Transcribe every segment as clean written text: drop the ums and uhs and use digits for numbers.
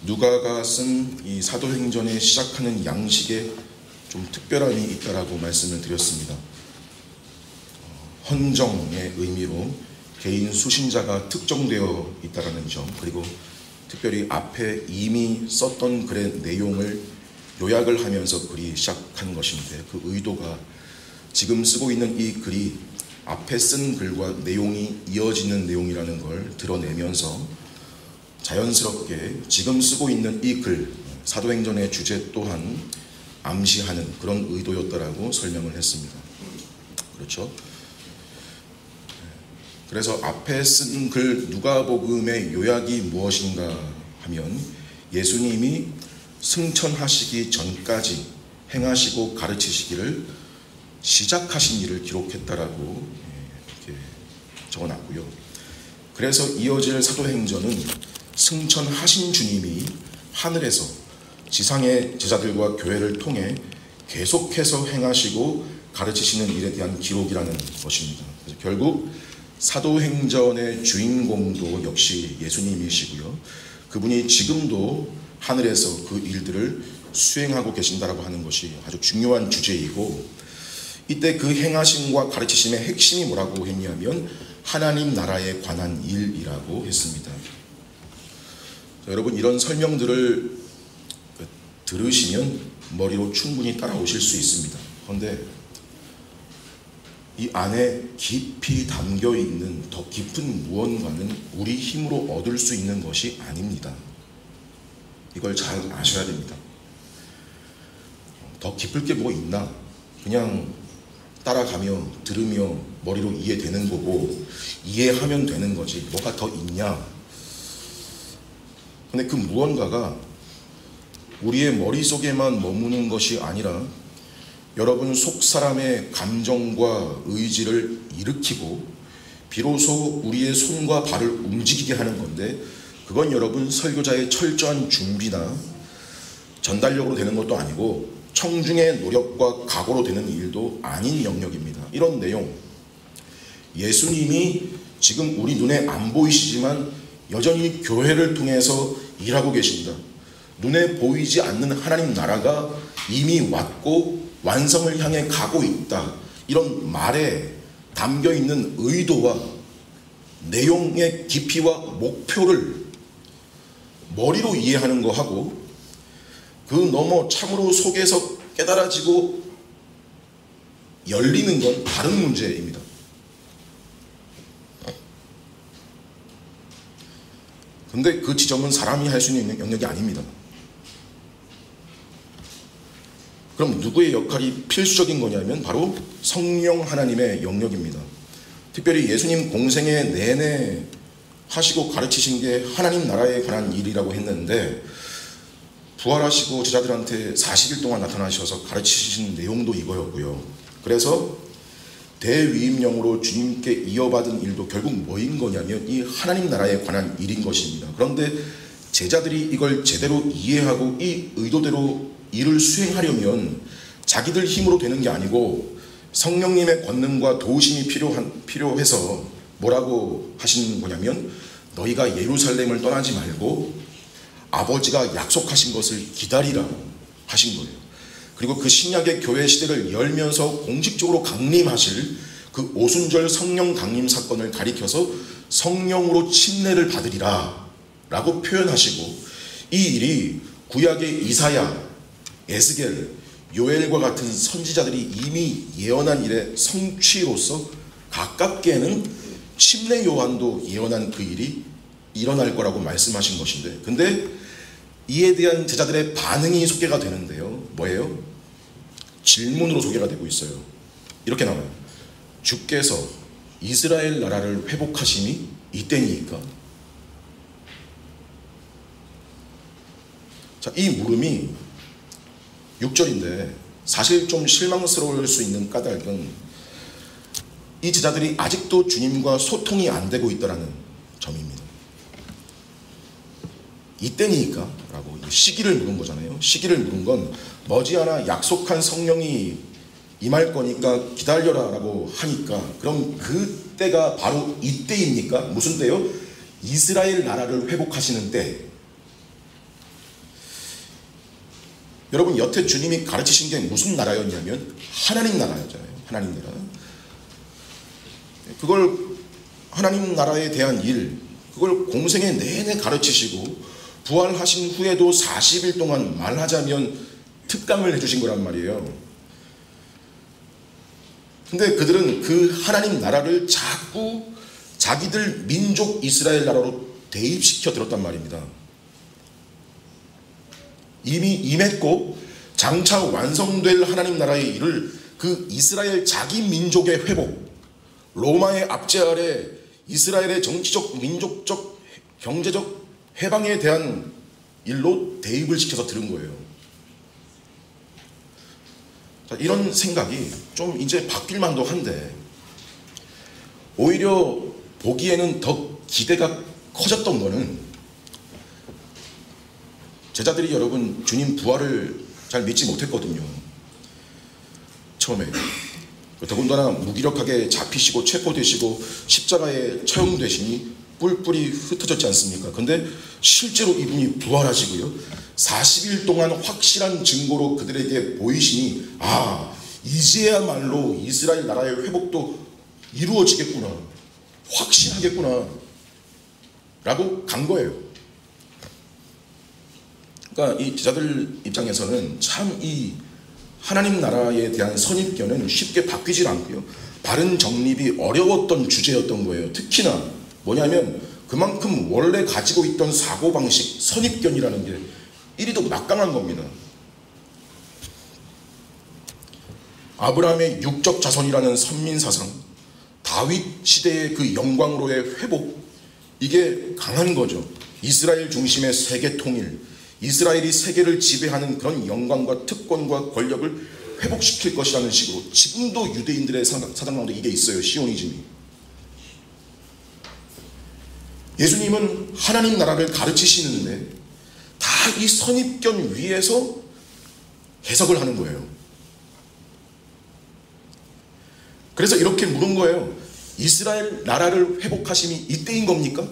누가가 쓴 이 사도행전에 시작하는 양식에 좀 특별함이 있다라고 말씀을 드렸습니다. 헌정의 의미로 개인 수신자가 특정되어 있다라는 점, 그리고 특별히 앞에 이미 썼던 글의 내용을 요약을 하면서 글이 시작한 것인데, 그 의도가 지금 쓰고 있는 이 글이 앞에 쓴 글과 내용이 이어지는 내용이라는 걸 드러내면서 자연스럽게 지금 쓰고 있는 이 글, 사도행전의 주제 또한 암시하는 그런 의도였다라고 설명을 했습니다. 그렇죠? 그래서 앞에 쓴 글 누가복음의 요약이 무엇인가 하면, 예수님이 승천하시기 전까지 행하시고 가르치시기를 시작하신 일을 기록했다라고 이렇게 적어놨고요. 그래서 이어질 사도행전은 승천하신 주님이 하늘에서 지상의 제자들과 교회를 통해 계속해서 행하시고 가르치시는 일에 대한 기록이라는 것입니다. 그래서 결국 사도행전의 주인공도 역시 예수님이시고요. 그분이 지금도 하늘에서 그 일들을 수행하고 계신다라고 하는 것이 아주 중요한 주제이고, 이때 그 행하심과 가르치심의 핵심이 뭐라고 했냐면 하나님 나라에 관한 일이라고 했습니다. 여러분, 이런 설명들을 들으시면 머리로 충분히 따라오실 수 있습니다. 그런데 이 안에 깊이 담겨있는 더 깊은 무언가는 우리 힘으로 얻을 수 있는 것이 아닙니다. 이걸 잘 아셔야 됩니다. 더 깊을 게 뭐 있나? 그냥 따라가며 들으며 머리로 이해되는 거고 이해하면 되는 거지 뭐가 더 있냐? 근데 그 무언가가 우리의 머릿속에만 머무는 것이 아니라 여러분 속 사람의 감정과 의지를 일으키고 비로소 우리의 손과 발을 움직이게 하는 건데, 그건 여러분 설교자의 철저한 준비나 전달력으로 되는 것도 아니고 청중의 노력과 각오로 되는 일도 아닌 영역입니다. 이런 내용, 예수님이 지금 우리 눈에 안 보이시지만 여전히 교회를 통해서 일하고 계십니다. 눈에 보이지 않는 하나님 나라가 이미 왔고 완성을 향해 가고 있다. 이런 말에 담겨있는 의도와 내용의 깊이와 목표를 머리로 이해하는 거하고 그 너머 참으로 속에서 깨달아지고 열리는 건 다른 문제입니다. 근데 그 지점은 사람이 할 수 있는 영역이 아닙니다. 그럼 누구의 역할이 필수적인 거냐면 바로 성령 하나님의 영역입니다. 특별히 예수님 공생애 내내 하시고 가르치신 게 하나님 나라에 관한 일이라고 했는데, 부활하시고 제자들한테 40일 동안 나타나셔서 가르치신 내용도 이거였고요. 그래서 대위임령으로 주님께 이어받은 일도 결국 뭐인 거냐면 이 하나님 나라에 관한 일인 것입니다. 그런데 제자들이 이걸 제대로 이해하고 이 의도대로 일을 수행하려면 자기들 힘으로 되는 게 아니고 성령님의 권능과 도우심이 필요해서 뭐라고 하시는 거냐면, 너희가 예루살렘을 떠나지 말고 아버지가 약속하신 것을 기다리라고 하신 거예요. 그리고 그 신약의 교회 시대를 열면서 공식적으로 강림하실 그 오순절 성령 강림 사건을 가리켜서 성령으로 침례를 받으리라 라고 표현하시고, 이 일이 구약의 이사야, 에스겔, 요엘과 같은 선지자들이 이미 예언한 일의 성취로서 가깝게는 침례 요한도 예언한 그 일이 일어날 거라고 말씀하신 것인데, 근데 이에 대한 제자들의 반응이 소개가 되는데요. 뭐예요? 질문으로 소개가 되고 있어요. 이렇게 나와요. 주께서 이스라엘 나라를 회복하심이 이때니까? 자, 이 물음이 6절인데 사실 좀 실망스러울 수 있는 까닭은 이 제자들이 아직도 주님과 소통이 안 되고 있다는 점입니다. 이때니까? 라고 시기를 물은 거잖아요. 시기를 물은 건 머지않아 약속한 성령이 임할 거니까 기다려라 라고 하니까, 그럼 그때가 바로 이때입니까? 무슨 때요? 이스라엘 나라를 회복하시는 때. 여러분 여태 주님이 가르치신 게 무슨 나라였냐면 하나님 나라였잖아요. 하나님 나라. 그걸 하나님 나라에 대한 일, 그걸 공생애 내내 가르치시고 부활하신 후에도 40일 동안 말하자면 특강을 해주신 거란 말이에요. 근데 그들은 그 하나님 나라를 자꾸 자기들 민족 이스라엘 나라로 대입시켜 들었단 말입니다. 이미 임했고 장차 완성될 하나님 나라의 일을 그 이스라엘 자기 민족의 회복, 로마의 압제 아래 이스라엘의 정치적, 민족적, 경제적 해방에 대한 일로 대입을 시켜서 들은 거예요. 자, 이런 생각이 좀 이제 바뀔 만도 한데 오히려 보기에는 더 기대가 커졌던 거는 제자들이 여러분 주님 부활을 잘 믿지 못했거든요. 처음에. 더군다나 무기력하게 잡히시고 체포되시고 십자가에 처형되시니 뿔뿔이 흩어졌지 않습니까? 근데 실제로 이분이 부활하시고요 40일 동안 확실한 증거로 그들에게 보이시니 아 이제야말로 이스라엘 나라의 회복도 이루어지겠구나, 확신하겠구나 라고 간 거예요. 그러니까 이 제자들 입장에서는 참 이 하나님 나라에 대한 선입견은 쉽게 바뀌질 않고요 바른 정립이 어려웠던 주제였던 거예요. 특히나 뭐냐면 그만큼 원래 가지고 있던 사고방식, 선입견이라는 게 이리도 막강한 겁니다. 아브라함의 육적 자손이라는 선민사상, 다윗 시대의 그 영광으로의 회복, 이게 강한 거죠. 이스라엘 중심의 세계 통일, 이스라엘이 세계를 지배하는 그런 영광과 특권과 권력을 회복시킬 것이라는 식으로 지금도 유대인들의 사상 가운데 이게 있어요. 시오니즘이. 예수님은 하나님 나라를 가르치시는데 다 이 선입견 위에서 해석을 하는 거예요. 그래서 이렇게 물은 거예요. 이스라엘 나라를 회복하심이 이때인 겁니까?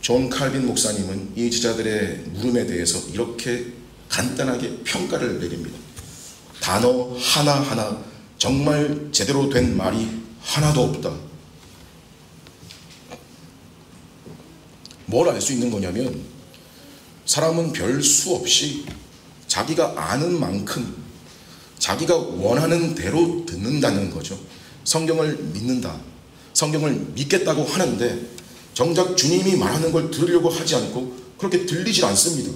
존 칼빈 목사님은 이 제자들의 물음에 대해서 이렇게 간단하게 평가를 내립니다. 단어 하나하나 정말 제대로 된 말이 하나도 없다. 뭘 알 수 있는 거냐면 사람은 별 수 없이 자기가 아는 만큼 자기가 원하는 대로 듣는다는 거죠. 성경을 믿는다, 성경을 믿겠다고 하는데 정작 주님이 말하는 걸 들으려고 하지 않고 그렇게 들리질 않습니다.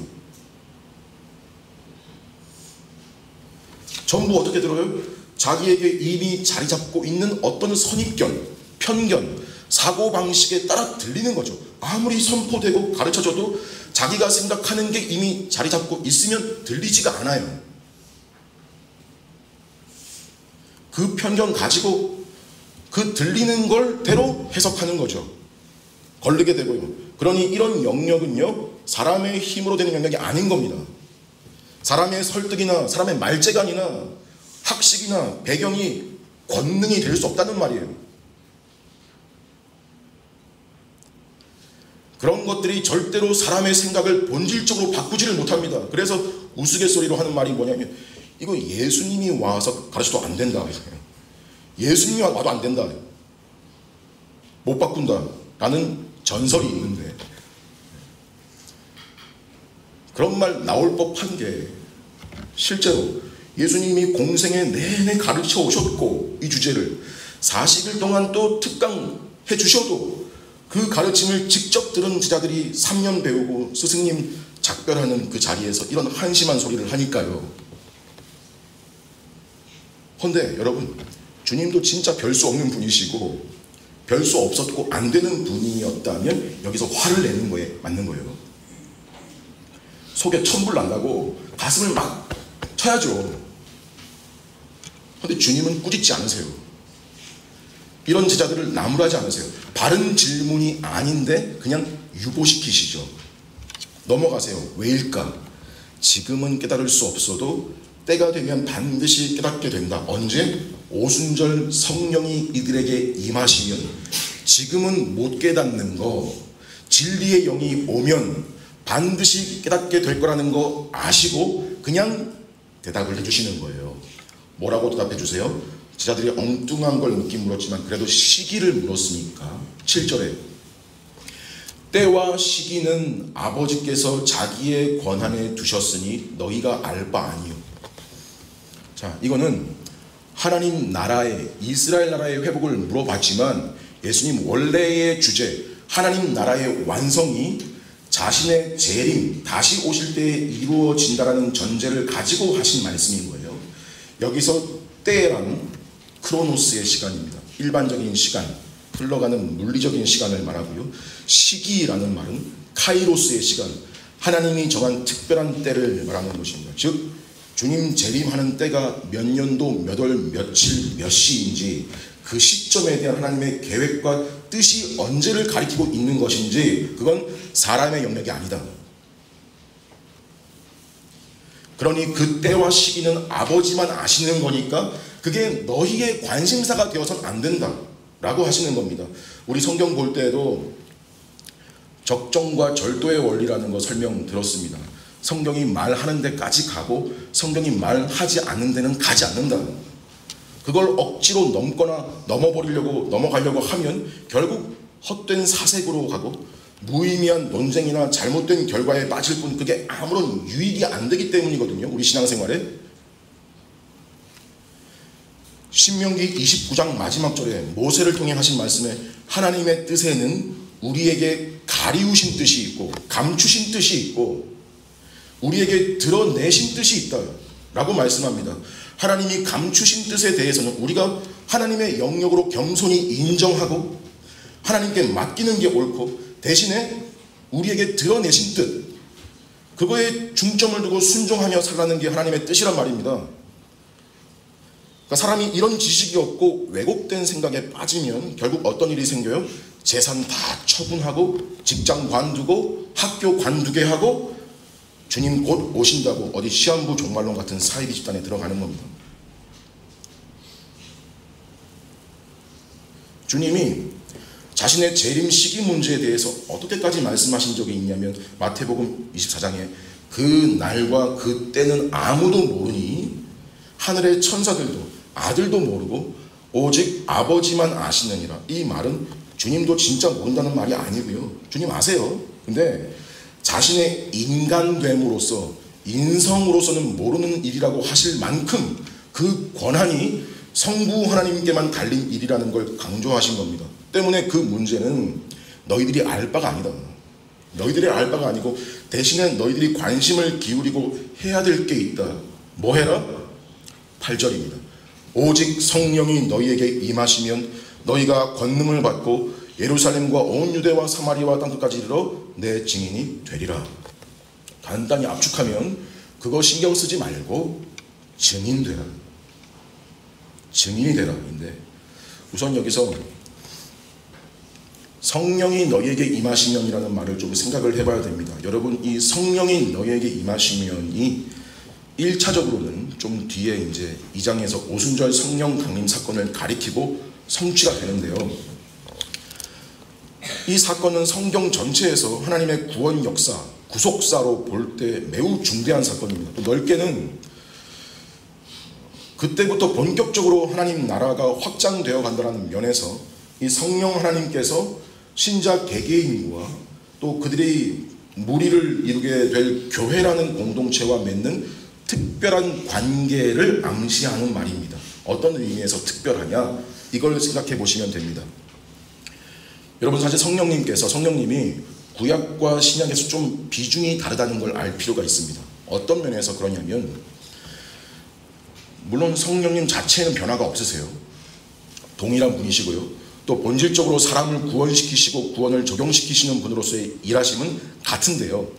전부 어떻게 들어요? 자기에게 이미 자리 잡고 있는 어떤 선입견, 편견, 사고방식에 따라 들리는 거죠. 아무리 선포되고 가르쳐줘도 자기가 생각하는 게 이미 자리 잡고 있으면 들리지가 않아요. 그 편견 가지고 그 들리는 걸 대로 해석하는 거죠. 걸리게 되고요. 그러니 이런 영역은요 사람의 힘으로 되는 영역이 아닌 겁니다. 사람의 설득이나 사람의 말재간이나 학식이나 배경이 권능이 될 수 없다는 말이에요. 그런 것들이 절대로 사람의 생각을 본질적으로 바꾸지를 못합니다. 그래서 우스갯소리로 하는 말이 뭐냐면 이거 예수님이 와서 가르쳐도 안 된다. 예수님이 와도 안 된다. 못 바꾼다. 라는 전설이 있는데 그런 말 나올 법한 게 실제로 예수님이 공생애 내내 가르쳐 오셨고 이 주제를 40일 동안 또 특강해 주셔도 그 가르침을 직접 들은 제자들이 3년 배우고 스승님 작별하는 그 자리에서 이런 한심한 소리를 하니까요. 근데 여러분 주님도 진짜 별 수 없는 분이시고 별 수 없었고 안 되는 분이었다면 여기서 화를 내는 거에 맞는 거예요. 속에 천불 난다고 가슴을 막 쳐야죠. 근데 주님은 꾸짖지 않으세요. 이런 제자들을 나무라지 않으세요. 바른 질문이 아닌데 그냥 유보시키시죠. 넘어가세요. 왜일까? 지금은 깨달을 수 없어도 때가 되면 반드시 깨닫게 된다. 언제? 오순절 성령이 이들에게 임하시면. 지금은 못 깨닫는 거 진리의 영이 오면 반드시 깨닫게 될 거라는 거 아시고 그냥 대답을 해주시는 거예요. 뭐라고 대답해 주세요? 제자들이 엉뚱한 걸 묻긴 물었지만 그래도 시기를 물었으니까 7절에 때와 시기는 아버지께서 자기의 권한에 두셨으니 너희가 알 바 아니요. 자, 이거는 하나님 나라의, 이스라엘 나라의 회복을 물어봤지만 예수님 원래의 주제, 하나님 나라의 완성이 자신의 재림, 다시 오실 때에 이루어진다라는 전제를 가지고 하신 말씀인 거예요. 여기서 때란 크로노스의 시간입니다. 일반적인 시간, 흘러가는 물리적인 시간을 말하고요. 시기라는 말은 카이로스의 시간, 하나님이 정한 특별한 때를 말하는 것입니다. 즉 주님 재림하는 때가 몇 년도 몇 월 며칠 몇 시인지 그 시점에 대한 하나님의 계획과 뜻이 언제를 가리키고 있는 것인지 그건 사람의 영역이 아니다. 그러니 그 때와 시기는 아버지만 아시는 거니까 그게 너희의 관심사가 되어서는 안 된다 라고 하시는 겁니다. 우리 성경 볼 때에도 적정과 절도의 원리라는 거 설명 들었습니다. 성경이 말하는 데까지 가고 성경이 말하지 않는 데는 가지 않는다. 그걸 억지로 넘어가려고 하면 결국 헛된 사색으로 가고 무의미한 논쟁이나 잘못된 결과에 빠질 뿐 그게 아무런 유익이 안 되기 때문이거든요. 우리 신앙생활에. 신명기 29장 마지막 절에 모세를 통해 하신 말씀에 하나님의 뜻에는 우리에게 가리우신 뜻이 있고 감추신 뜻이 있고 우리에게 드러내신 뜻이 있다 라고 말씀합니다. 하나님이 감추신 뜻에 대해서는 우리가 하나님의 영역으로 겸손히 인정하고 하나님께 맡기는 게 옳고 대신에 우리에게 드러내신 뜻, 그거에 중점을 두고 순종하며 살아가는 게 하나님의 뜻이란 말입니다. 그러니까 사람이 이런 지식이 없고 왜곡된 생각에 빠지면 결국 어떤 일이 생겨요? 재산 다 처분하고 직장 관두고 학교 관두게 하고 주님 곧 오신다고 어디 시한부 종말론 같은 사이비 집단에 들어가는 겁니다. 주님이 자신의 재림 시기 문제에 대해서 어떻게까지 말씀하신 적이 있냐면 마태복음 24장에 그 날과 그 때는 아무도 모르니 하늘의 천사들도 아들도 모르고 오직 아버지만 아시느니라. 이 말은 주님도 진짜 모른다는 말이 아니고요. 주님 아세요. 근데 자신의 인간됨으로서 인성으로서는 모르는 일이라고 하실 만큼 그 권한이 성부 하나님께만 달린 일이라는 걸 강조하신 겁니다. 때문에 그 문제는 너희들이 알 바가 아니다. 너희들이 알 바가 아니고 대신에 너희들이 관심을 기울이고 해야 될 게 있다. 뭐 해라? 8절입니다. 오직 성령이 너희에게 임하시면 너희가 권능을 받고 예루살렘과 온 유대와 사마리아와 땅끝까지 이르러 내 증인이 되리라. 간단히 압축하면 그거 신경 쓰지 말고 증인 되라. 증인이 되라. 인데 우선 여기서 성령이 너희에게 임하시면이라는 말을 좀 생각을 해봐야 됩니다. 여러분, 이 성령이 너희에게 임하시면이 1차적으로는 좀 뒤에 이제 2장에서 오순절 성령 강림 사건을 가리키고 성취가 되는데요. 이 사건은 성경 전체에서 하나님의 구원 역사, 구속사로 볼 때 매우 중대한 사건입니다. 또 넓게는 그때부터 본격적으로 하나님 나라가 확장되어 간다는 면에서 이 성령 하나님께서 신자 개개인과 또 그들이 무리를 이루게 될 교회라는 공동체와 맺는 특별한 관계를 암시하는 말입니다. 어떤 의미에서 특별하냐? 이걸 생각해 보시면 됩니다. 여러분, 사실 성령님이 구약과 신약에서 좀 비중이 다르다는 걸 알 필요가 있습니다. 어떤 면에서 그러냐면 물론 성령님 자체는 변화가 없으세요. 동일한 분이시고요. 또 본질적으로 사람을 구원시키시고 구원을 적용시키시는 분으로서의 일하심은 같은데요.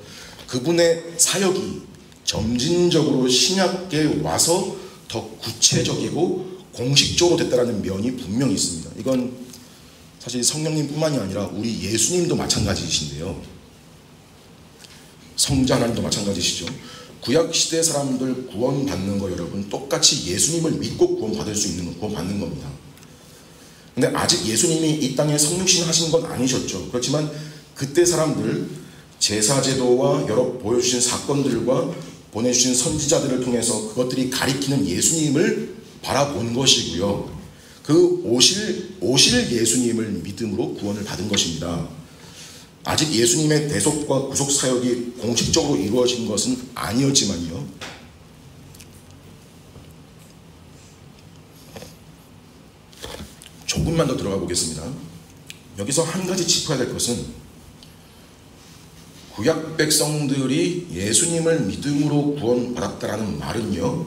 그분의 사역이 점진적으로 신약에 와서 더 구체적이고 공식적으로 됐다는 면이 분명히 있습니다. 이건 사실 성령님뿐만이 아니라 우리 예수님도 마찬가지이신데요. 성자 하나님도 마찬가지시죠. 구약시대 사람들 구원받는 거 여러분 똑같이 예수님을 믿고 구원받을 수 있는 거, 구원받는 겁니다. 근데 아직 예수님이 이 땅에 성육신 하신 건 아니셨죠. 그렇지만 그때 사람들 제사제도와 여러 보여주신 사건들과 보내주신 선지자들을 통해서 그것들이 가리키는 예수님을 바라본 것이고요. 그 오실 예수님을 믿음으로 구원을 받은 것입니다. 아직 예수님의 대속과 구속 사역이 공식적으로 이루어진 것은 아니었지만요. 조금만 더 들어가 보겠습니다. 여기서 한 가지 짚어야 될 것은 구약 백성들이 예수님을 믿음으로 구원받았다라는 말은요,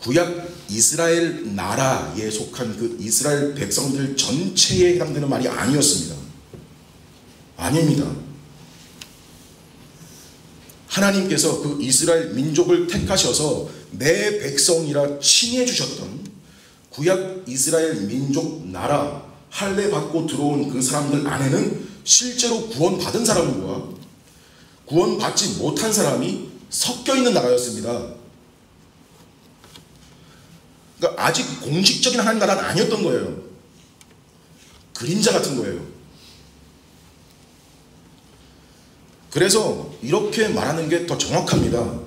구약 이스라엘 나라에 속한 그 이스라엘 백성들 전체에 해당되는 말이 아니었습니다. 아닙니다. 하나님께서 그 이스라엘 민족을 택하셔서 내 백성이라 칭해 주셨던 구약 이스라엘 민족 나라 할례 받고 들어온 그 사람들 안에는 실제로 구원받은 사람과 구원받지 못한 사람이 섞여 있는 나라였습니다. 그러니까 아직 공식적인 하나님 나라는 아니었던 거예요. 그림자 같은 거예요. 그래서 이렇게 말하는 게 더 정확합니다.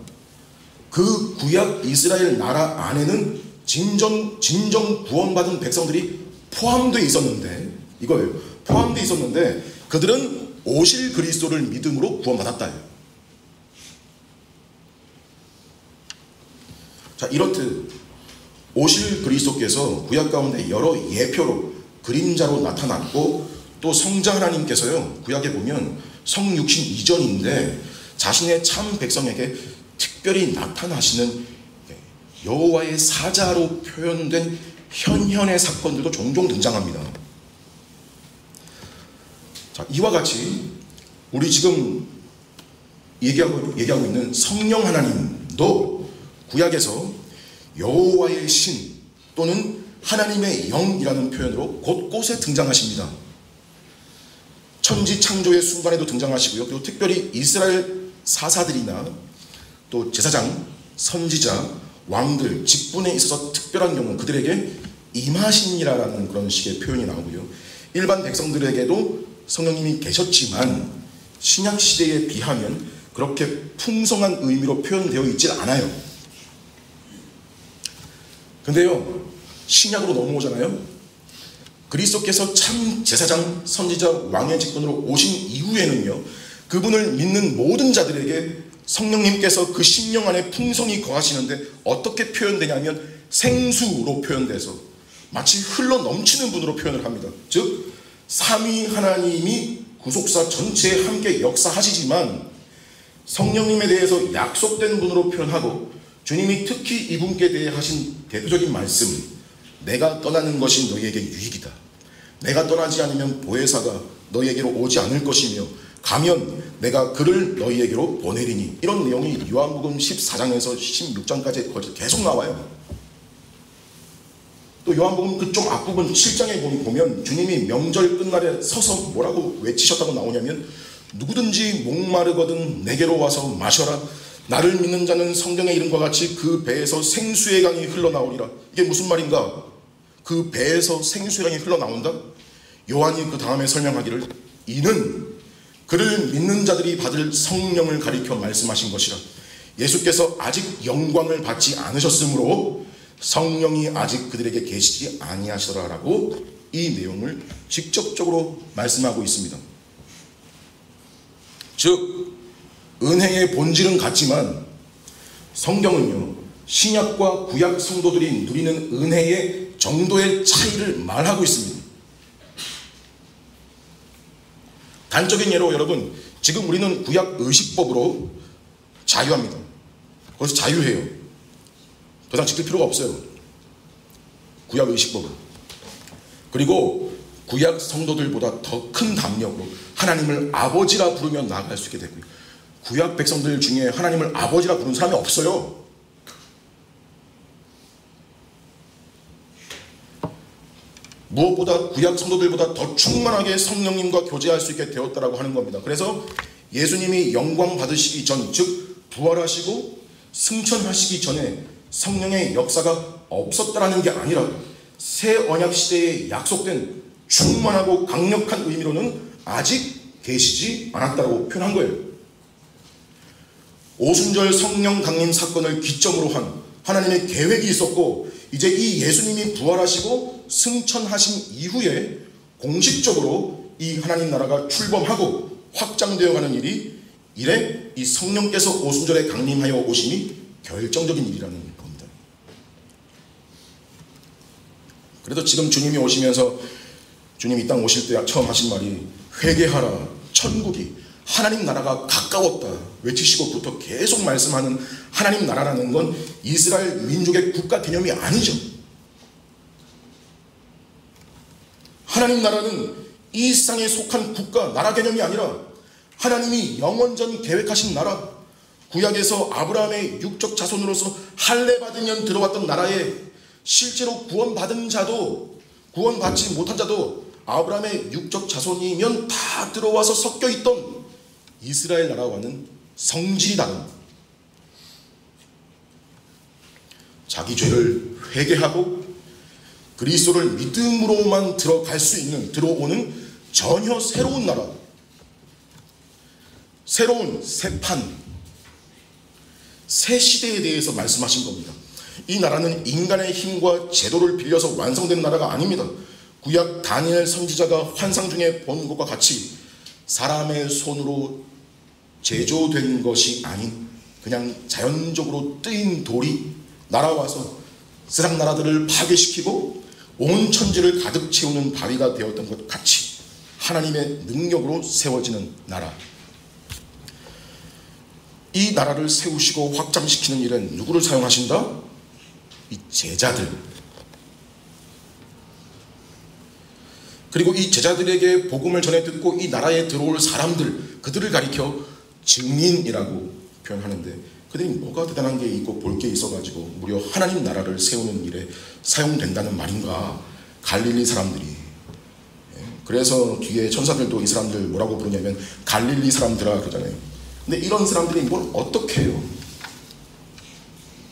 그 구약 이스라엘 나라 안에는 진정 구원받은 백성들이 포함되어 있었는데, 이거예요. 포함되어 있었는데 그들은 오실 그리스도를 믿음으로 구원받았다예요. 자, 이렇듯 오실 그리스도께서 구약 가운데 여러 예표로 그림자로 나타났고, 또 성자 하나님께서요, 구약에 보면 성육신 이전인데 자신의 참 백성에게 특별히 나타나시는 여호와의 사자로 표현된 현현의 사건들도 종종 등장합니다. 자, 이와 같이 우리 지금 얘기하고 있는 성령 하나님도 구약에서 여호와의 신 또는 하나님의 영이라는 표현으로 곳곳에 등장하십니다. 천지 창조의 순간에도 등장하시고요. 그리고 특별히 이스라엘 사사들이나 또 제사장, 선지자, 왕들, 직분에 있어서 특별한 경우 그들에게 임하시니라라는 그런 식의 표현이 나오고요. 일반 백성들에게도 성령님이 계셨지만 신약 시대에 비하면 그렇게 풍성한 의미로 표현되어 있질 않아요. 근데요, 신약으로 넘어오잖아요. 그리스도께서 참 제사장, 선지자, 왕의 직분으로 오신 이후에는요, 그분을 믿는 모든 자들에게 성령님께서 그 심령 안에 풍성히 거하시는데 어떻게 표현되냐면 생수로 표현돼서 마치 흘러 넘치는 분으로 표현을 합니다. 즉 삼위 하나님이 구속사 전체에 함께 역사하시지만 성령님에 대해서 약속된 분으로 표현하고, 주님이 특히 이분께 대해 하신 대표적인 말씀, 내가 떠나는 것이 너희에게 유익이다. 내가 떠나지 않으면 보혜사가 너희에게로 오지 않을 것이며 가면 내가 그를 너희에게로 보내리니, 이런 내용이 요한복음 14장에서 16장까지 계속 나와요. 또 요한복음 그쪽 앞부분 7장에 보면 주님이 명절 끝날에 서서 뭐라고 외치셨다고 나오냐면, 누구든지 목마르거든 내게로 와서 마셔라. 나를 믿는 자는 성경의 이름과 같이 그 배에서 생수의 강이 흘러나오리라. 이게 무슨 말인가? 그 배에서 생수의 강이 흘러나온다? 요한이 그 다음에 설명하기를, 이는 그를 믿는 자들이 받을 성령을 가리켜 말씀하신 것이라. 예수께서 아직 영광을 받지 않으셨으므로 성령이 아직 그들에게 계시지 아니하시더라라고 이 내용을 직접적으로 말씀하고 있습니다. 즉 은혜의 본질은 같지만 성경은요, 신약과 구약 성도들이 누리는 은혜의 정도의 차이를 말하고 있습니다. 단적인 예로 여러분, 지금 우리는 구약 의식법으로 자유합니다. 거기서 자유해요. 더 이상 지킬 필요가 없어요. 구약 의식법은. 그리고 구약 성도들보다 더 큰 담력으로 하나님을 아버지라 부르며 나아갈 수 있게 되고요. 구약 백성들 중에 하나님을 아버지라 부르는 사람이 없어요. 무엇보다 구약 성도들보다 더 충만하게 성령님과 교제할 수 있게 되었다라고 하는 겁니다. 그래서 예수님이 영광 받으시기 전, 즉 부활하시고 승천하시기 전에 성령의 역사가 없었다라는 게 아니라 새 언약 시대에 약속된 충만하고 강력한 의미로는 아직 계시지 않았다고 표현한 거예요. 오순절 성령 강림 사건을 기점으로 한 하나님의 계획이 있었고, 이제 이 예수님이 부활하시고 승천하신 이후에 공식적으로 이 하나님 나라가 출범하고 확장되어 가는 일에 이 성령께서 오순절에 강림하여 오심이 결정적인 일이라는 겁니다. 그래서 지금 주님이 오시면서, 주님이 이 땅 오실 때 처음 하신 말이 회개하라, 천국이, 하나님 나라가 가까웠다 외치시고부터 계속 말씀하는 하나님 나라라는 건 이스라엘 민족의 국가 개념이 아니죠. 하나님 나라는 이 세상에 속한 국가, 나라 개념이 아니라 하나님이 영원전 계획하신 나라, 구약에서 아브라함의 육적 자손으로서 할례받으면 들어왔던 나라에 실제로 구원받은 자도 구원받지 못한 자도 아브라함의 육적 자손이면 다 들어와서 섞여 있던 이스라엘 나라와는 성질이 다른, 자기 죄를 회개하고 그리스도를 믿음으로만 들어오는 전혀 새로운 나라, 새로운 새판, 새 시대에 대해서 말씀하신 겁니다. 이 나라는 인간의 힘과 제도를 빌려서 완성된 나라가 아닙니다. 구약 다니엘 선지자가 환상 중에 본 것과 같이 사람의 손으로 제조된 것이 아닌 그냥 자연적으로 뜨인 돌이 날아와서 세상 나라들을 파괴시키고 온 천지를 가득 채우는 바위가 되었던 것 같이 하나님의 능력으로 세워지는 나라, 이 나라를 세우시고 확장시키는 일은 누구를 사용하신다? 이 제자들, 그리고 이 제자들에게 복음을 전해 듣고 이 나라에 들어올 사람들, 그들을 가리켜 증인이라고 표현하는데, 그들이 뭐가 대단한 게 있고 볼 게 있어가지고 무려 하나님 나라를 세우는 일에 사용된다는 말인가? 갈릴리 사람들이. 그래서 뒤에 천사들도 이 사람들 뭐라고 부르냐면 갈릴리 사람들아 그러잖아요. 근데 이런 사람들이 뭘 어떻게 해요?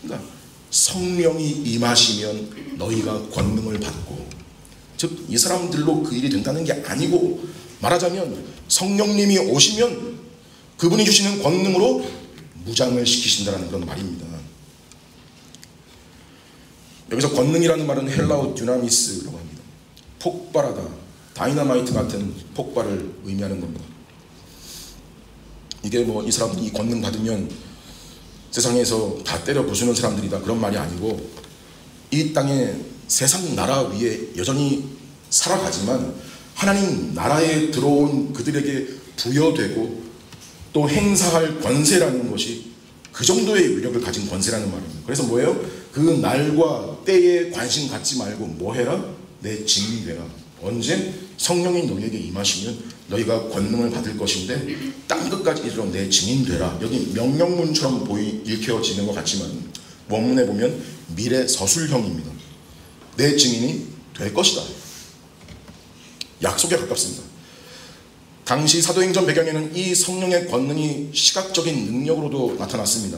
그러니까 성령이 임하시면 너희가 권능을 받고, 즉 이 사람들로 그 일이 된다는 게 아니고, 말하자면 성령님이 오시면 그분이 주시는 권능으로 무장을 시키신다는 그런 말입니다. 여기서 권능이라는 말은 헬라어 듀나미스라고 합니다. 폭발하다, 다이너마이트 같은 폭발을 의미하는 겁니다. 이게 뭐 이 사람들이 이 권능 받으면 세상에서 다 때려 부수는 사람들이다 그런 말이 아니고, 이 땅에 세상 나라 위에 여전히 살아가지만 하나님 나라에 들어온 그들에게 부여되고 또 행사할 권세라는 것이 그 정도의 위력을 가진 권세라는 말입니다. 그래서 뭐예요? 그 날과 때에 관심 갖지 말고 뭐 해라? 내 증인이 되라. 언제? 성령이 너희에게 임하시면 너희가 권능을 받을 것인데 땅끝까지 이르러 내 증인 되라. 여기 명령문처럼 읽혀지는 것 같지만 원문에 보면 미래 서술형입니다. 내 증인이 될 것이다. 약속에 가깝습니다. 당시 사도행전 배경에는 이 성령의 권능이 시각적인 능력으로도 나타났습니다.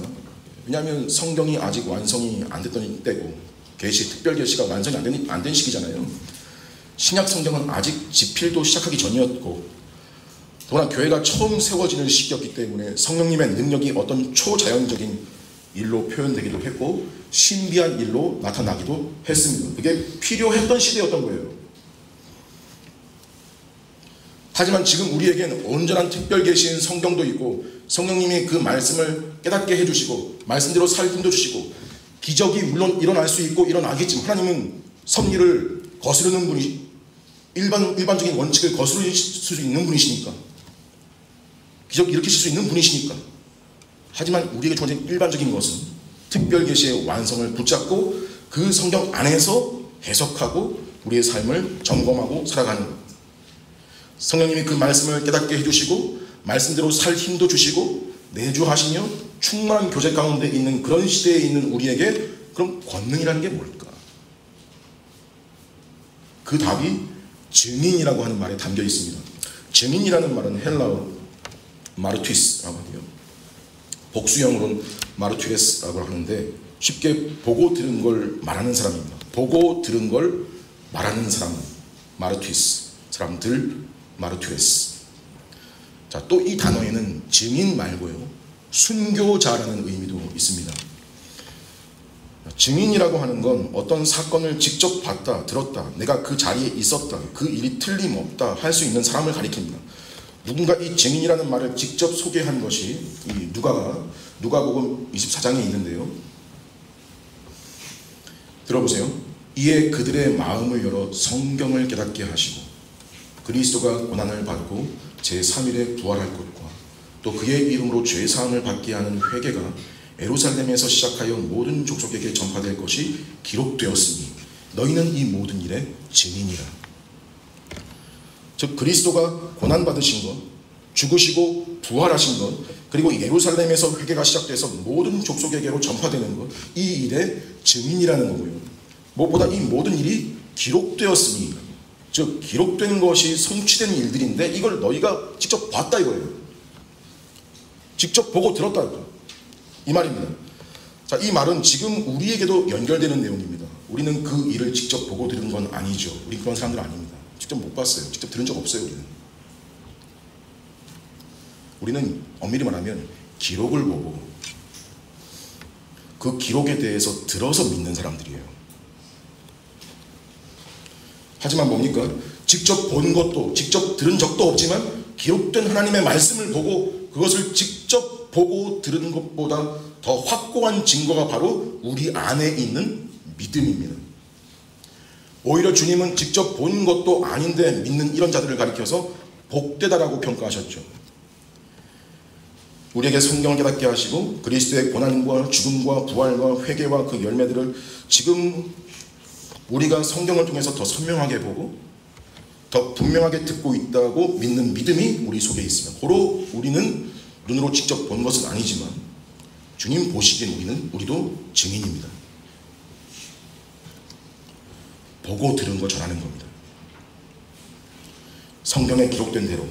왜냐하면 성경이 아직 완성이 안 됐던 때고, 계시, 특별 계시가 완성이 안 된 시기잖아요. 신약 성경은 아직 집필도 시작하기 전이었고, 더구나 교회가 처음 세워지는 시기였기 때문에 성령님의 능력이 어떤 초자연적인 일로 표현되기도 했고 신비한 일로 나타나기도 했습니다. 그게 필요했던 시대였던 거예요. 하지만 지금 우리에게는 온전한 특별 계시인 성경도 있고, 성령님이 그 말씀을 깨닫게 해주시고 말씀대로 살 힘도 주시고, 기적이 물론 일어날 수 있고 일어나겠지만 하나님은 섭리를 거스르는 분이, 일반적인 원칙을 거스를 수 있는 분이시니까, 기적 일으키실 수 있는 분이시니까. 하지만 우리에게 주어진 일반적인 것은 특별 계시의 완성을 붙잡고 그 성경 안에서 해석하고 우리의 삶을 점검하고 살아가는 것. 성령님이 그 말씀을 깨닫게 해주시고 말씀대로 살 힘도 주시고 내주하시며 충만한 교제 가운데 있는 그런 시대에 있는 우리에게 그럼 권능이라는 게 뭘까? 그 답이 증인이라고 하는 말에 담겨 있습니다. 증인이라는 말은 헬라어 마르튀스라고 하고요, 복수형으로는 마르튀레스라고 하는데 쉽게 보고 들은 걸 말하는 사람입니다. 보고 들은 걸 말하는 사람, 마르튀스, 사람들, 마르튀레스. 자, 또 이 단어에는 증인 말고요, 순교자라는 의미도 있습니다. 증인이라고 하는 건 어떤 사건을 직접 봤다, 들었다, 내가 그 자리에 있었다, 그 일이 틀림없다 할 수 있는 사람을 가리킵니다. 누군가 이 증인이라는 말을 직접 소개한 것이 이 누가복음 24장에 있는데요. 들어보세요. 이에 그들의 마음을 열어 성경을 깨닫게 하시고 그리스도가 고난을 받고 제3일에 부활할 것과 또 그의 이름으로 죄사함을 받게 하는 회개가 예루살렘에서 시작하여 모든 족속에게 전파될 것이 기록되었으니 너희는 이 모든 일의 증인이라. 즉 그리스도가 고난받으신 것, 죽으시고 부활하신 것, 그리고 예루살렘에서 회개가 시작돼서 모든 족속에게로 전파되는 것, 이 일의 증인이라는 거고요. 무엇보다 이 모든 일이 기록되었으니, 즉 기록된 것이 성취된 일들인데 이걸 너희가 직접 봤다 이거예요. 직접 보고 들었다 이 말입니다. 자, 이 말은 지금 우리에게도 연결되는 내용입니다. 우리는 그 일을 직접 보고 들은 건 아니죠. 우리 그런 사람들 아닙니다. 직접 못 봤어요. 직접 들은 적 없어요. 우리는 엄밀히 말하면 기록을 보고 그 기록에 대해서 들어서 믿는 사람들이에요. 하지만 뭡니까? 직접 본 것도 직접 들은 적도 없지만 기록된 하나님의 말씀을 보고 그것을 직접 보고 들은 것보다 더 확고한 증거가 바로 우리 안에 있는 믿음입니다. 오히려 주님은 직접 본 것도 아닌데 믿는 이런 자들을 가리켜서 복되다라고 평가하셨죠. 우리에게 성경을 깨닫게 하시고 그리스도의 고난과 죽음과 부활과 회개와 그 열매들을 지금 우리가 성경을 통해서 더 선명하게 보고 더 분명하게 듣고 있다고 믿는 믿음이 우리 속에 있습니다. 고로 우리는 눈으로 직접 본 것은 아니지만 주님 보시기엔 우리도 증인입니다. 보고 들은 거 전하는 겁니다. 성경에 기록된 대로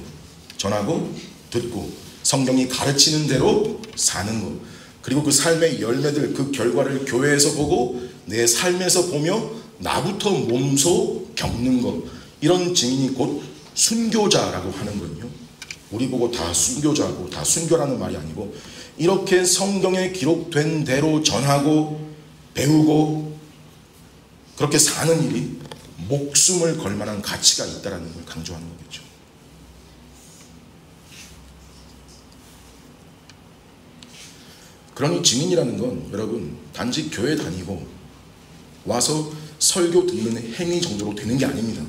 전하고 듣고 성경이 가르치는 대로 사는 것, 그리고 그 삶의 열매들, 그 결과를 교회에서 보고 내 삶에서 보며 나부터 몸소 겪는 것, 이런 증인이 곧 순교자라고 하는 거예요. 우리 보고 다 순교자고 다 순교라는 말이 아니고 이렇게 성경에 기록된 대로 전하고 배우고 그렇게 사는 일이 목숨을 걸 만한 가치가 있다는 걸 강조하는 거겠죠. 그러니 증인이라는 건 여러분 단지 교회 다니고 와서 설교 듣는 행위 정도로 되는 게 아닙니다.